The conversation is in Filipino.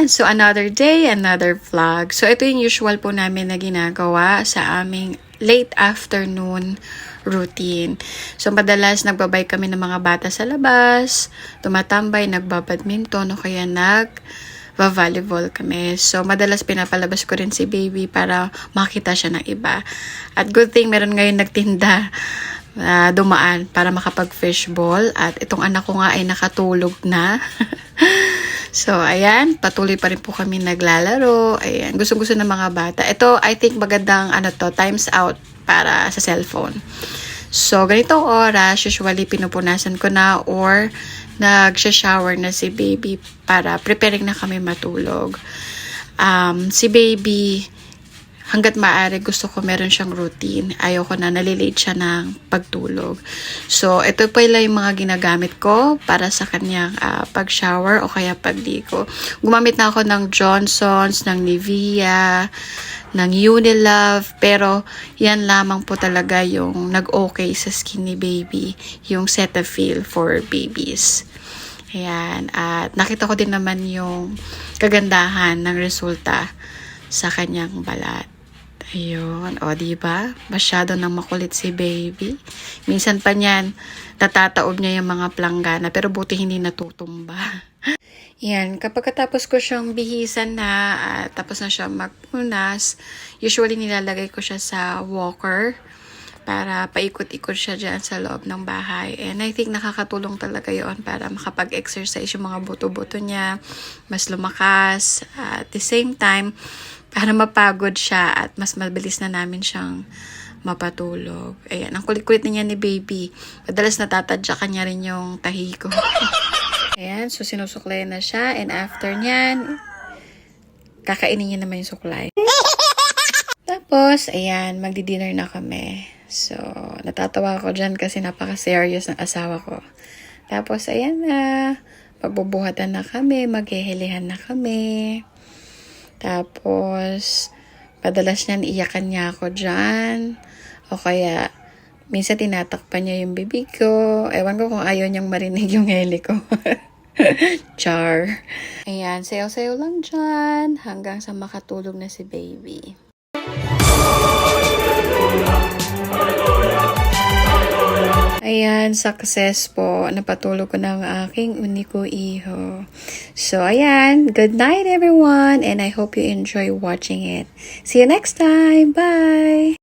Ayan, so another day, another vlog. So ito yung usual po namin na ginagawa sa aming late afternoon routine. So madalas nagbabay kami ng mga bata sa labas, tumatambay, nagbabadminton o kaya volleyball kami. So madalas pinapalabas ko rin si baby para makita siya ng iba. At good thing meron ngayon nagtinda dumaan para makapag-fishball. At itong anak ko nga ay nakatulog na. So, ayan, patuloy pa rin po kami naglalaro. Ayan, gusto-gusto ng mga bata. Ito, I think magandang times out para sa cellphone. So, ganitong oras, usually pinupunasan ko na or nagsha-shower na si baby para preparing na kami matulog. Si baby, hanggat maaari gusto ko meron siyang routine. Ayoko na nalilate siya ng pagtulog. So, ito pala yung mga ginagamit ko para sa kanyang pag-shower o kaya pagliko. Gumamit na ako ng Johnson's, ng Nivea, ng Unilove. Pero, yan lamang po talaga yung nag-okay sa skin ni baby. Yung Cetaphil for babies. Ayan. At nakita ko din naman yung kagandahan ng resulta sa kanyang balat. Ayun, o diba? Masyado nang makulit si baby. Minsan pa niyan, natataob niya yung mga planggana, pero buti hindi natutumba. Yan, kapag katapos ko siyang bihisan na, tapos na siya magpunas, usually nilalagay ko siya sa walker para paikot-ikot siya dyan sa loob ng bahay. And I think nakakatulong talaga yon para makapag-exercise yung mga buto-buto niya, mas lumakas, at the same time, para mapagod siya at mas mabilis na namin siyang mapatulog. Ayan, ang kulit-kulit na niya ni baby. Madalas natatadyakan niya rin yung tahi ko. Ayan, so sinusuklay na siya. And after niyan, kakainin niya naman yung suklay. Tapos, ayan, magdi-dinner na kami. So, natatawa ako dyan kasi napaka-serious ng asawa ko. Tapos, ayan na. Pagbubuhatan na kami, maghihilihan na kami. Tapos, padalas niyan, iyakan niya ako dyan. O kaya, minsan tinatakpan niya yung bibig ko. Ewan ko kung ayaw niyang marinig yung heli ko. Char. Ayan, sayo-sayo lang dyan. Hanggang sa makatulog na si baby. Ayan, success po. Napatulog ko ng aking uniko iho. So, ayan. Good night, everyone. And I hope you enjoy watching it. See you next time. Bye!